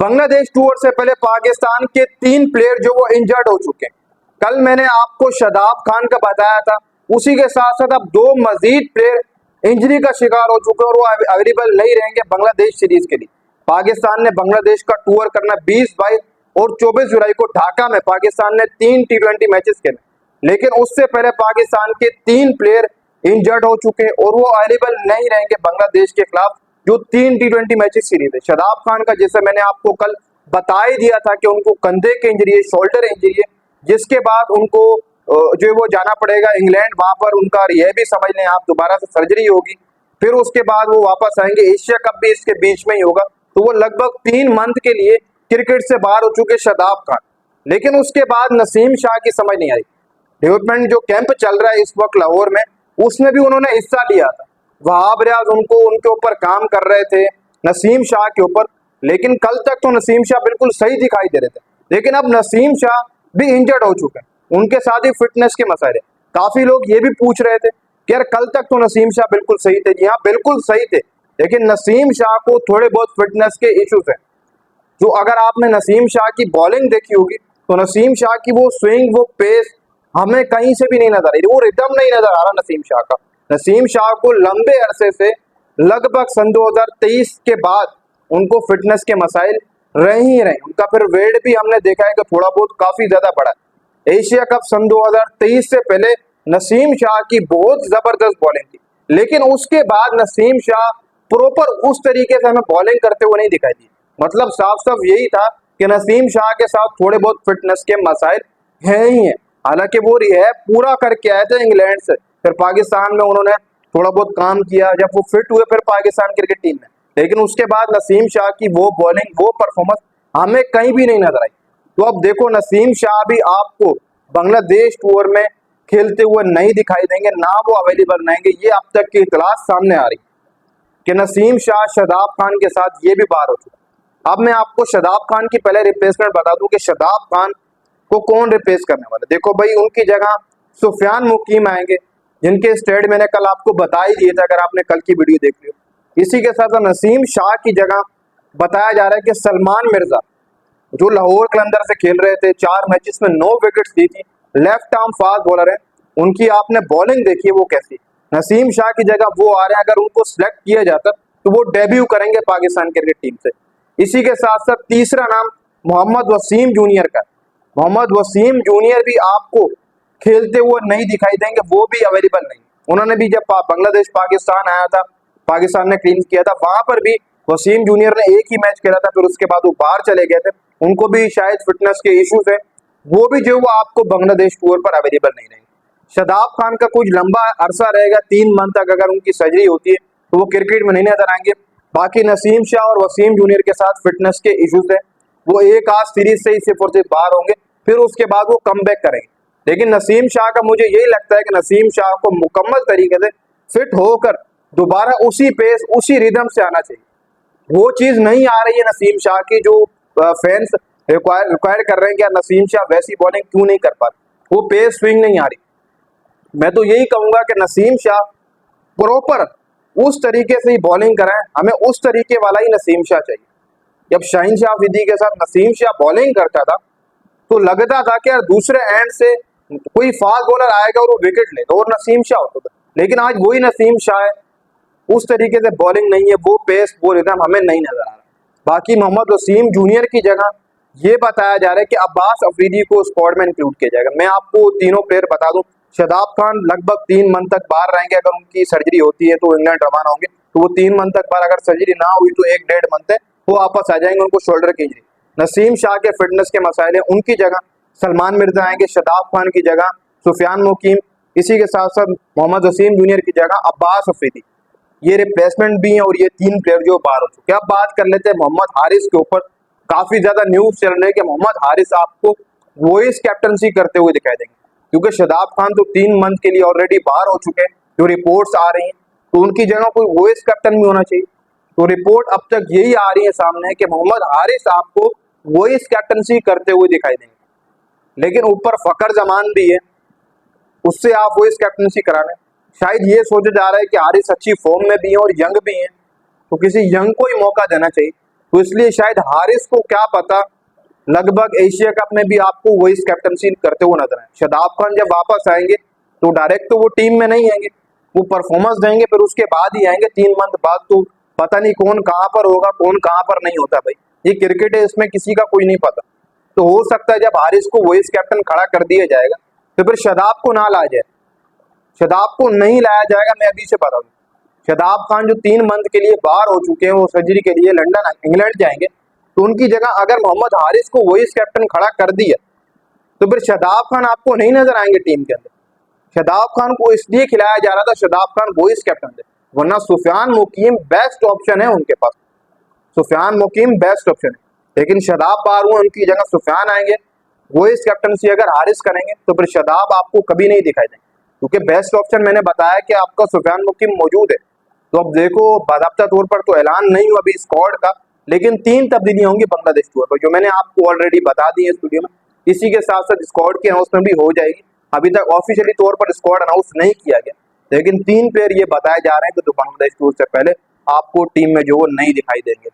Bangladesh tour से पहले पाकिस्तान के 3 प्लेयर जो वो इंजर्ड हो चुके हैं। कल मैंने आपको शादाब खान का बताया था, उसी के साथ साथ अब 2 मजीद प्लेयर इंजरी का शिकार हो चुके हैं और वो अवेलेबल नहीं रहेंगे बांग्लादेश सीरीज के लिए। पाकिस्तान ने बांग्लादेश का टूर करना 20, 22 और 24 जुलाई को ढाका में पाकिस्तान ने 3 T20 मैचेस खेले, लेकिन उससे पहले पाकिस्तान के 3 प्लेयर इंजर्ड हो चुके हैं और वो अवेलेबल नहीं रहेंगे बांग्लादेश के खिलाफ जो 3 T20 मैचेस सीरीज है। शादाब खान का जैसे मैंने आपको कल बता ही दिया था कि उनको कंधे की इंजरी है, शोल्डर इंजरी है, जिसके बाद उनको जो वो जाना पड़ेगा इंग्लैंड। वहां पर उनका यह भी समझ लें आप दोबारा से सर्जरी होगी, फिर उसके बाद वो वापस आएंगे। एशिया कप भी इसके बीच में ही होगा, तो वो लगभग 3 मंथ के लिए क्रिकेट से बाहर हो चुके शादाब खान। लेकिन उसके बाद नसीम शाह की समझ नहीं आई। डेवलपमेंट जो कैंप चल रहा है इस वक्त लाहौर में, उसमें भी उन्होंने हिस्सा लिया था। वहाब रियाज उनके ऊपर काम कर रहे थे, नसीम शाह के ऊपर, लेकिन कल तक तो नसीम शाह बिल्कुल सही दिखाई दे रहे थे। लेकिन अब नसीम शाह भी इंजर्ड हो चुके हैं, उनके साथ ही फिटनेस के मसाइल है। काफी लोग ये भी पूछ रहे थे कि यार कल तक तो नसीम शाह बिल्कुल सही थे। जी हाँ, बिल्कुल सही थे, लेकिन नसीम शाह को थोड़े बहुत फिटनेस के इश्यूज हैं। जो अगर आपने नसीम शाह की बॉलिंग देखी होगी तो नसीम शाह की वो स्विंग, वो पेस हमें कहीं से भी नहीं नजर आ रही, वो रिदम नहीं नजर आ रहा नसीम शाह का। नसीम शाह को लंबे अरसे से लगभग सन 2023 के बाद उनको फिटनेस के मसाइल रहे ही रहे। उनका फिर वेट भी हमने देखा है कि थोड़ा बहुत काफी ज्यादा बढ़ा। एशिया कप सन 2023 से पहले नसीम शाह की बहुत जबरदस्त बॉलिंग थी, लेकिन उसके बाद नसीम शाह प्रॉपर उस तरीके से हमें बॉलिंग करते हुए नहीं दिखाई दी। मतलब साफ साफ यही था कि नसीम शाह के साथ थोड़े बहुत फिटनेस के मसाइल हैं ही हैं। हालांकि वो रिहैब पूरा करके आए थे इंग्लैंड से, फिर पाकिस्तान में उन्होंने थोड़ा बहुत काम किया, जब वो फिट हुए फिर पाकिस्तान क्रिकेट टीम में, लेकिन उसके बाद नसीम शाह की वो बॉलिंग, वो परफॉर्मेंस हमें कहीं भी नहीं नजर आई। तो अब देखो नसीम शाह भी आपको बांग्लादेश टूर में खेलते हुए नहीं दिखाई देंगे, ना वो अवेलेबल रहेंगे। ये अब तक की इतलात सामने आ रही कि नसीम शाह शादाब खान के साथ ये भी बात हो चुका। अब मैं आपको शादाब खान की पहले रिप्लेसमेंट बता दूं कि शादाब खान को कौन रिप्लेस करने वाला। देखो भाई, उनकी जगह सुफियान मुकीम आएंगे, जिनके स्टेट मैंने कल आपको बता ही दिए थे, अगर आपने कल की वीडियो देख ली। इसी के साथ नसीम शाह की जगह बताया जा रहा है कि सलमान मिर्जा, जो लाहौर कलंदर से खेल रहे थे, 4 मैचेस में 9 विकेट्स दी थी, लेफ्ट आर्म फास्ट बॉलर है, उनकी आपने बॉलिंग देखी है वो कैसी। नसीम शाह की जगह वो आ रहे हैं, अगर उनको सिलेक्ट किया जाता तो वो डेब्यू करेंगे पाकिस्तान क्रिकेट टीम से। इसी के साथ साथ तीसरा नाम मोहम्मद वसीम जूनियर का। मोहम्मद वसीम जूनियर भी आपको खेलते हुए नहीं दिखाई देंगे, वो भी अवेलेबल नहीं। उन्होंने भी जब बांग्लादेश पाकिस्तान आया था, पाकिस्तान ने क्लीन किया था, वहां पर भी वसीम जूनियर ने एक ही मैच खेला था, फिर उसके बाद वो बाहर चले गए थे। उनको भी शायद फिटनेस के इश्यूज है, वो भी जो वो आपको बांग्लादेश टूर पर अवेलेबल नहीं रहेंगे। शादाब खान का कुछ लंबा अरसा रहेगा, 3 मंथ तक अगर उनकी सर्जरी होती है तो वो क्रिकेट में नहीं नजर आएंगे। बाकी नसीम शाह और वसीम जूनियर के साथ फिटनेस के इश्यूज है, वो एक आध सीरीज से ही सिर्फ और सिर्फ बाहर होंगे, फिर उसके बाद वो कम बैक करेंगे। लेकिन नसीम शाह का मुझे यही लगता है कि नसीम शाह को मुकम्मल तरीके से फिट होकर दोबारा उसी पेस, उसी रिदम से आना चाहिए। वो चीज नहीं आ रही है नसीम शाह की, जो फैंस रिक्वायर कर रहे हैं कि यार नसीम शाह वैसी बॉलिंग क्यों नहीं कर पाते, वो पेस स्विंग नहीं आ रही। मैं तो यही कहूंगा कि नसीम शाह प्रॉपर उस तरीके से ही बॉलिंग कराएं, हमें उस तरीके वाला ही नसीम शाह चाहिए। जब शाहीन शाह अफरीदी के साथ नसीम शाह बॉलिंग करता था तो लगता था कि यार दूसरे एंड से कोई फास्ट बॉलर आएगा और वो विकेट लेगा और नसीम शाह होता था। लेकिन आज वही नसीम शाह है, उस तरीके से बॉलिंग नहीं है, वो पेस, वो रिदम हमें नहीं नजर आ रहा। बाकी मोहम्मद वसीम जूनियर की जगह ये बताया जा रहा है कि अब्बास अफरीदी को स्क्वाड में इंक्लूड किया जाएगा। मैं आपको तीनों प्लेयर बता दूं, शादाब खान लगभग 3 मंथ तक बाहर रहेंगे, अगर उनकी सर्जरी होती है तो इंग्लैंड रवाना होंगे, तो वो 3 मंथ तक बाहर, अगर सर्जरी ना हुई तो 1-1.5 मंथ है वो वापस आ जाएंगे, उनको शोल्डर की इंजरी। नसीम शाह के फिटनेस के मसाइल है, उनकी जगह सलमान मिर्जा आएंगे, शादाब खान की जगह सुफियान मुकीम, इसी के साथ साथ मोहम्मद वसीम जूनियर की जगह अब्बास अफरीदी। ये रिप्लेसमेंट भी है और ये 3 प्लेयर जो बाहर हो चुके हैं। अब बात कर लेते हैं मोहम्मद हारिस के ऊपर। काफी ज्यादा न्यूज चल रहे हैं कि मोहम्मद हारिस आपको वॉइस कैप्टनसी करते हुए दिखाई देंगे, क्योंकि शादाब खान तो 3 मंथ के लिए ऑलरेडी बाहर हो चुके हैं, जो रिपोर्ट्स आ रही हैं, तो उनकी जगह कोई वॉइस कैप्टन भी होना चाहिए। तो रिपोर्ट अब तक यही आ रही है सामने कि मोहम्मद हारिस आपको वॉइस कैप्टनसी करते हुए दिखाई देंगे। लेकिन ऊपर फकर जमान भी है, उससे आप वॉइस कैप्टनसी करा लें। शायद ये सोचा जा रहा है कि हारिस अच्छी फॉर्म में भी है और यंग भी है, तो किसी यंग को ही मौका देना चाहिए। तो इसलिए शायद हारिस को क्या पता, लगभग एशिया कप में भी आपको वही कैप्टनसी करते हुए नजर आए। शादाब खान जब वापस आएंगे तो डायरेक्ट तो वो टीम में नहीं आएंगे, वो परफॉर्मेंस देंगे फिर उसके बाद ही आएंगे, 3 मंथ बाद। तो पता नहीं कौन कहाँ पर होगा कौन कहाँ पर नहीं होता भाई, ये क्रिकेट है, इसमें किसी का कोई नहीं पता। तो हो सकता है जब हारिस को वही कैप्टन खड़ा कर दिया जाएगा तो फिर शादाब को ना लाया जाए, शादाब को नहीं लाया जाएगा। मैं अभी से बता दूं, शादाब खान जो 3 मंथ के लिए बाहर हो चुके हैं, वो सर्जरी के लिए लंदन इंग्लैंड जाएंगे, तो उनकी जगह अगर मोहम्मद हारिस को वही कैप्टन खड़ा कर दिया तो फिर शादाब खान आपको नहीं नजर आएंगे टीम के अंदर। शादाब खान को इसलिए खिलाया जा रहा था, शादाब खान वॉइस कैप्टन थे, वरना सुफियान मुकीम बेस्ट ऑप्शन है उनके पास, सुफियान मुकीम बेस्ट ऑप्शन है। लेकिन शादाब बाहर हुए, उनकी जगह सुफियान आएंगे, वॉइस कैप्टनसी अगर हारिस करेंगे तो फिर शादाब आपको कभी नहीं दिखाई देंगे, क्योंकि बेस्ट ऑप्शन मैंने बताया कि आपका सुफियान मुकीम मौजूद है। तो अब देखो, बाकायदा तौर पर तो ऐलान नहीं हुआ अभी स्क्वाड का, लेकिन 3 तब्दीलियां होंगी बांग्लादेश टूर पर, जो मैंने आपको ऑलरेडी बता दी है इस वीडियो में। इसी के साथ साथ स्क्वाड की अनाउंसमेंट भी हो जाएगी। अभी तक ऑफिशियली तौर पर स्क्वाड अनाउंस नहीं किया गया, लेकिन 3 प्लेयर ये बताए जा रहे हैं कि जो बांग्लादेश टूर से पहले आपको टीम में जो वो नहीं दिखाई देंगे।